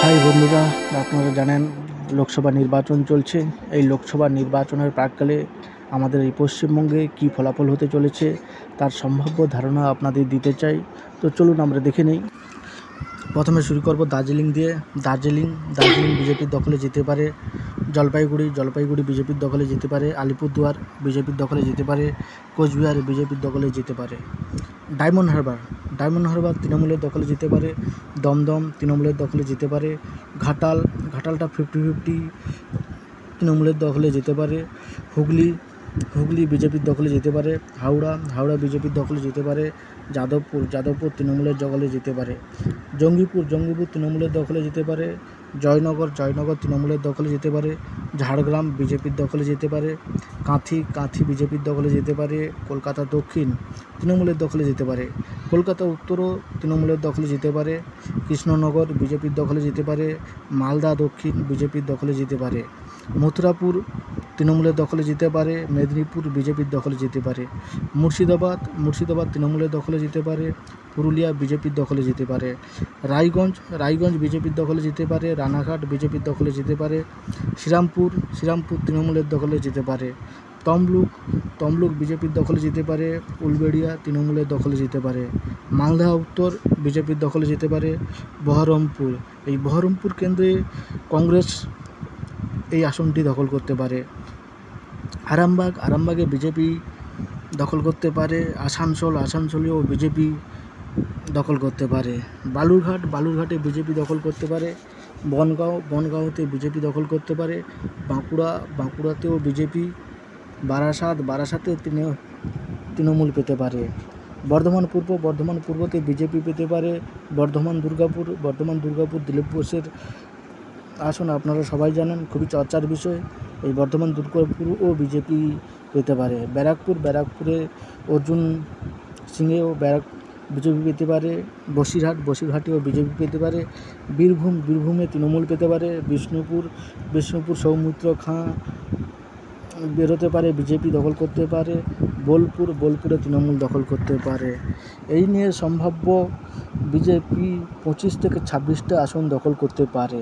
High বন্ধুরা, আপনারা জানেন লোকসভা নির্বাচন চলছে। এই লোকসভা নির্বাচনের প্রাক্কালে আমাদের এই পশ্চিমবঙ্গে কী ফলাফল হতে চলেছে তার সম্ভাব্য ধারণা আপনাদের দিতে চাই। তো চলুন আমরা দেখে নিই। প্রথমে শুরু করব দার্জিলিং দিয়ে। দার্জিলিং বিজেপির দখলে যেতে পারে। জলপাইগুড়ি বিজেপির দখলে যেতে পারে। আলিপুরদুয়ার বিজেপির দখলে যেতে পারে। কোচবিহার বিজেপির দখলে যেতে পারে। ডায়মন্ড হারবার তৃণমূলের দখলে যেতে পারে। দমদম তৃণমূলের দখলে যেতে পারে। ঘাটালটা 50-50 তৃণমূলের দখলে যেতে পারে। হুগলি বিজেপির দখলে যেতে পারে। হাওড়া বিজেপির দখলে যেতে পারে। যাদবপুর তৃণমূলের দখলে যেতে পারে। জঙ্গিপুর তৃণমূলের দখলে যেতে পারে। জয়নগর তৃণমূলের দখলে যেতে পারে। ঝাড়গ্রাম বিজেপির দখলে যেতে পারে। কাঁথি বিজেপির দখলে যেতে পারে। কলকাতা দক্ষিণ তৃণমূলের দখলে যেতে পারে। কলকাতা উত্তরও তৃণমূলের দখলে যেতে পারে। কৃষ্ণনগর বিজেপির দখলে যেতে পারে। মালদা দক্ষিণ বিজেপির দখলে যেতে পারে। মথুরাপুর তৃণমূলের দখলে যেতে পারে। মেদিনীপুর বিজেপির দখলে যেতে পারে। মুর্শিদাবাদ তৃণমূলের দখলে যেতে পারে। পুরুলিয়া বিজেপির দখলে যেতে পারে। রায়গঞ্জ বিজেপির দখলে যেতে পারে। রানাঘাট বিজেপির দখলে যেতে পারে। শ্রীরামপুর তৃণমূলের দখলে যেতে পারে। তমলুক বিজেপির দখলে যেতে পারে। উলবেড়িয়া তৃণমূলের দখলে যেতে পারে। মালদা উত্তর বিজেপির দখলে যেতে পারে। বহরমপুর কেন্দ্রে কংগ্রেস এই আসনটি দখল করতে পারে। আরামবাগে বিজেপি দখল করতে পারে। আসানসোলেও বিজেপি দখল করতে পারে। বালুরঘাটে বিজেপি দখল করতে পারে। বনগাঁওতে বিজেপি দখল করতে পারে। বাঁকুড়াতেও বিজেপি। বারাসাতে তৃণমূল পেতে পারে। বর্ধমান পূর্বতে বিজেপি পেতে পারে। বর্ধমান দুর্গাপুর দিলীপ বোসের আসন আপনারা সবাই জানেন, খুবই চর্চার বিষয়। এই বর্ধমান দুর্গাপুরও বিজেপি পেতে পারে। ব্যারাকপুরে অর্জুন সিংয়েও বিজেপি পেতে পারে। বসিরহাটেও বিজেপি পেতে পারে। বীরভূমে তৃণমূল পেতে পারে। বিষ্ণুপুর সৌমিত্র খাঁ বেরোতে পারে, বিজেপি দখল করতে পারে। বোলপুরে তৃণমূল দখল করতে পারে। এই নিয়ে সম্ভাব্য বিজেপি 25 থেকে 26টা আসন দখল করতে পারে।